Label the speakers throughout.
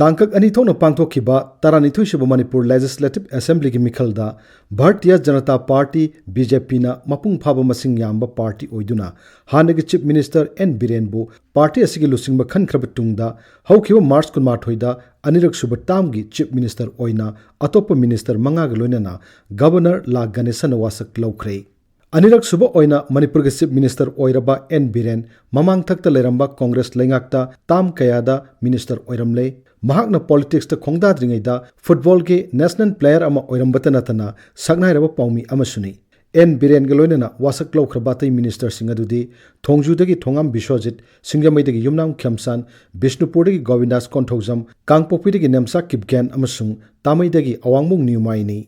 Speaker 1: तांकक अनि थोकना पांगथोखिबा 12 सुब Manipur legislative assembly की मिखलदा भारतीय जनता पार्टी बीजेपी ना मपुंग फाबा मसिंग यामबा पार्टी ओइदुना हानगी चीफ मिनिस्टर एन बिरेनबु पार्टी असिगी लुसिंगबा खनख्रब तुंगदा हौखिबा मार्च 28 दा अनिरक सुब तामगी चीफ मिनिस्टर ओइना अतोप मिनिस्टर मंगाग लोइनना गवर्नर ला गणेशन वासक लौख्रे अनिरक सुब ओइना मणिपुर के चीफ मिनिस्टर ओइरबा एन बिरेन ममांग थक्ता लेरंबा कांग्रेस लेंगाक्ता ताम कयादा मिनिस्टर ओइरमले महाकना पॉलिटिक्स ता खोंगदाद्रिङैदा फुटबॉल के नेशनल प्लेयर अमा ओइरंबता नतना सकनाइरबा पाउमी अमसुनी एन बिरेन के लोइनना वासक लौख्रबातै मिनिस्टर सिंह अदुदी थोंगजुदगी थोंगाम बिश्वजित सिंगमैदगी युमनाम खेमसान बिष्णुपुरदगी गोविंदास कोंथौजम कांगपोकपीदगी नेमसा किपगेन अमसुंग तामैदगी अवांगमुंग न्यूमाइनी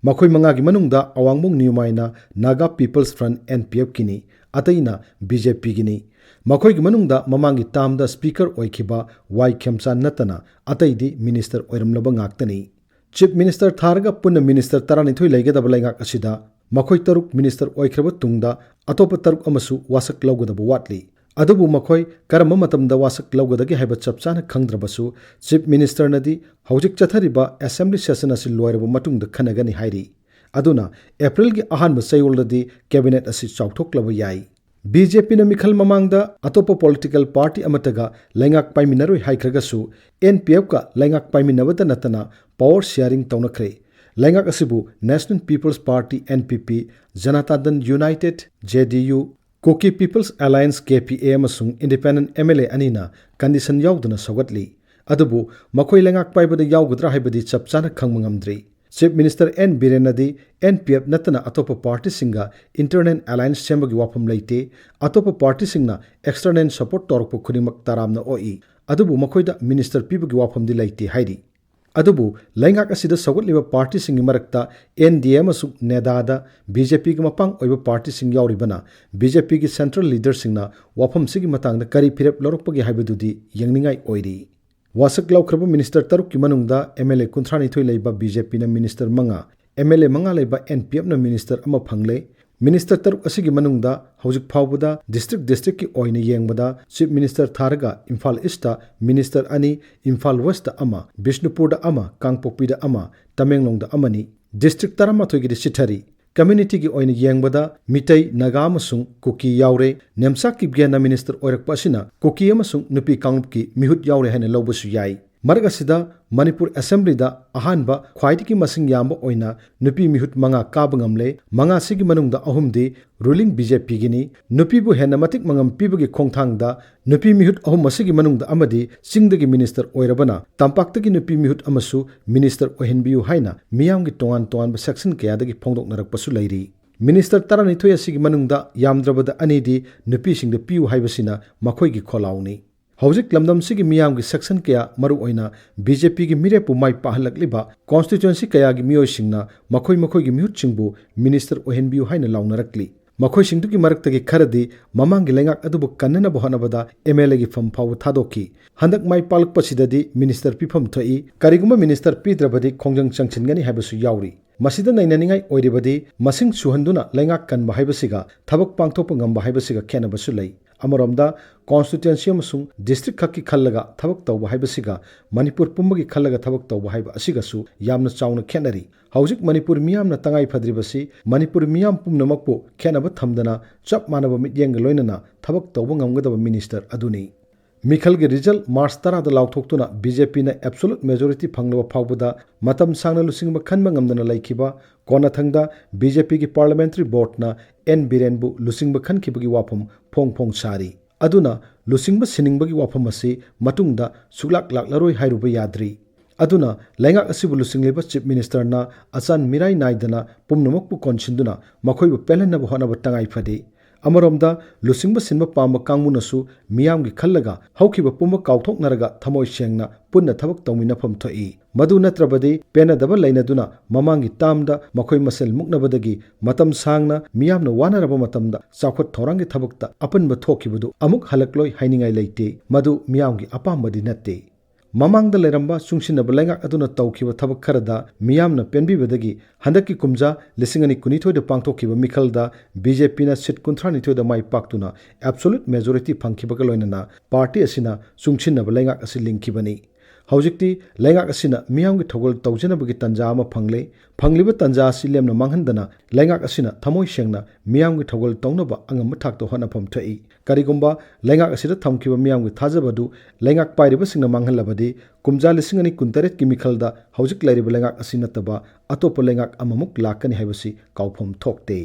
Speaker 1: मखोई मंगागी मनुंगदा अवांगमुंग न्यूमाइना नागा पीपल्स फ्रंट एनपीएफ किनी अतैना बीजेपी गिनी मखोई की मनुंगदा ममांगी तामदा स्पीकर ओइखिबा वाई खेमसान नतना अतैदी मिनिस्टर ओइरमलबा ngaktani चीफ मिनिस्टर थारगा पुन्ना मिनिस्टर 12 लैगदब लैंगाक असिदा मखोई तरुक मिनिस्टर ओइख्रब तुंगदा अतोप तरुक अमसु वासक लौगदब वाटली अदुबु मखोई करम मतमदा वासक लौगदगी हाइबा चपचाना खंगद्रबसु चीफ मिनिस्टर नदी हौजिक चथरिबा असेंबली सेशन असि लोइरब मतुंगदा खनगनी हाइरी अदुना अप्रैल की अहानब सैओलददी कैबिनेट असि चौथोक्लब याई बीजेपी न मिखल ममांगदा अतोप पॉलिटिकल पार्टी अमतगा लैंगाक पाइमिनरोय हाइख्रगसु एनपीएफ का लैंगाक पाइमिनबदा नतना पावर शेयरिंग तौनख्रे लैंगाक असिबु national people's party NPP Janata Dal united JDU Kuki people's alliance KPA अमसुंग इंडिपेंडेंट एमएलए अनीना कंडीशन याउदना सौगतली अदुबु मखोई लैंगाक पाइबदा याउगद्रा हाइबदी चपचाना खंगमंगमद्री चीफ मिनिस्टर एन बिरेनदी एनपीएफ नतना अतोप पार्टी सिंगा इंटरनल अलायंस सेंबगी वाफम लेते अतोप पार्टी सिंगना एक्सटर्नल सपोर्ट तौरप खुदिमक तरामना ओई अदुबु मखोइदा मिनिस्टर पीबगी वाफम दि लेते हाइरी अदुबु लैंगाक असिदा सौगतलिबा पार्टी सिंगी मरक्ता एनडीए मसु नेदादा बीजेपी की मपांग ओइबा पार्टी सिंग याउरिबना बीजेपी की सेंट्रल लीडर सिंगना वाफम सिगी मतांगदा करी फिरेप लौरकपगी हाइबदुदी यंगनिंगाई ओइरी वासक लौख्रब मिनिस्टर तरुक की मनुंगदा एमएलए 12 लैबा बीजेपी न मिनिस्टर मंगा एमएलए मंगा लैबा एनपीएफ न मिनिस्टर अमा फंगले मिनिस्टर तरुक असिगी मनुंगदा हौजिक फावबदा डिस्ट्रिक्ट की ओइने येंगबदा चीफ मिनिस्टर थारगा इम्फाल ईस्टा मिनिस्टर अनि इम्फाल वेस्ट अमा बिष्णुपुरदा अमा कांगपोकपीदा अमा तमेंगलोंगदा अमनी डिस्ट्रिक्ट 13 गी सिथरी कम्युनिटी की ओइने येंगबदा मिटई नागा अमसुंग कुकी याउरे नेमसा किपगेन मिनिस्टर ओइरकपा असिना कुकी अमसुंग नुपी कांगप की मिहुत याउरे हैने लौबसु याई मरग असिदा मणिपुर असेंबली दा अहानबा ख्वाइदगी मसिंग यामबा ओइना नुपी मिहुत मंगा काब ngamle मंगा सिगी मनुंगदा अहुमदी रूलिंग बीजेपी गिनी नुपीबु हेना मतिक मंगम पीबगी खोंगथांगदा नुपी मिहुत अहुम मसिगी मनुंगदा अमदी सिंगदगी मिनिस्टर ओइरबना तंपाक्तगी नुपी मिहुत अमसु मिनिस्टर ओहिनबियु हाइना मियामगी तोंगान तोंगान सेक्शन कयादगी फोंदोकनरकपसु लैरी मिनिस्टर 12 असिगी मनुंगदा यामद्रबदा अनीदी नुपी सिंगदा पियु हाइबसिना मखोइगी खोलाउनी हौजिक लमदम सिगी मियामगी सेक्शन कया मरु ओइना बीजेपी की मिरेपु माइ पाहलकलिबा कॉन्स्टिट्यूएंसी कया की मियोइसिंगना मखोइ मखोइगी मिहुतसिंगबु मिनिस्टर ओहेनबियु हाइना लाउनरकली मखोइ सिंगदुगी मरक्तगी खरदी ममांगी लेंगाक अदुबु कन्ननबु हनबदा एमएलए की फम फाव थादोकी हंदक माइ पालकपसिददी मिनिस्टर पिफम थई करिगुमा मिनिस्टर पीद्रबदी खोंजंग चंगचिनगनी हाइबसु याउरी मसिदा नैनानिंगाई ओइरिबदी मसिंग सुहंदुना लेंगाक कनबा हाइबसिगा थबक पांगथोप ngamba हाइबसिगा खेनबसु लई अमरोमदा कॉन्स्टिट्यूएंसी अमसुंग डिस्ट्रिक्ट खक्की खल्लगा थबक तौबा हाइबसिगा मणिपुर पुंबगी खल्लगा थबक तौबा हाइबा असिगसु यामना चाउना खेनरी हौजिक मणिपुर मियामना तंगाई फद्रिबसि मणिपुर मियाम पुमनमकपु खेनब थमदना चप मानब मिट्येंग लोइनना थबक तौबा ngamgadaba मिनिस्टर अदुनी मिखल के रिजल्ट मार्च 10 लाउथोक्तुना बीजेपी ने एब्सोल्यूट मेजोरिटी फंगलब फावबदा मतम सांगना लुसिंग खनब ngamdana लैखिबा कोनाथंगदा बीजेपी की पार्लियामेंट्री बोर्ड ना एन बिरेनबु लुसिंग खनखिबगी वाफम फोंग फोंग सारी अदुना लुसिंग सिनिंगबगी वाफम असि मतुंगदा सुगलाक लाकलरोय हाइरुबा याद्री अदुना लैंगाक असिबु लुसिंगलेबा चीफ मिनिस्टर ना अचान मिराई नाइदना पुमनमकपु कोनसिंदुना मखोइबु पेलनब होनब तंगाई फदे अमरोमदा लुसिंग सिंब पाम कांगमुनसु मियामगी खल्लगा हौखिबा पुम काउथोकनरगा थमोय सेंगना पुन्ना थबक तौमिनफम थई मदु नत्रबदी पेनदब लैनदुना ममांगी तामदा मखोय मसेल मुक्नबदगी मतम सांगना मियामना वानरब मतमदा चाखोत थौरांगी थबकता अपनब थोखिबदु अमुक हलकलोय हाइनिंगाई लैते मदु मियामगी अपामबदी नत्ते ममांगदा लेरंबा सुंगसिनब लैंगाक अदुना तौखिबा थबक खरदा मियामना पेनबिबदगी हंदकी कुमजा 2019 दा पांगथोखिबा मिखलदा बीजेपी ना सीट 39 दा माइ पाक्तुना एब्सोल्यूट मेजोरिटी फंखिबगा लोइनना पार्टी असिना सुंगसिनब लैंगाक असि लिंखिबनी Hojikti lengak asina miyamgi thogol tawjanabagi tanja ama phangle phangliba tanja asi lemna manghandana lengak asina thamoi sengna miyamgi thogol tawnaba angam thakto honapam thai karigumba lengak asida thamkiba miyamgi thajabadu lengak pairiba singna manghalabadi kumja lisingani kuntaret ki mikhalda hojik lairiba lengak asina taba atopa lengak amamuk lakani haibasi kaufam thokte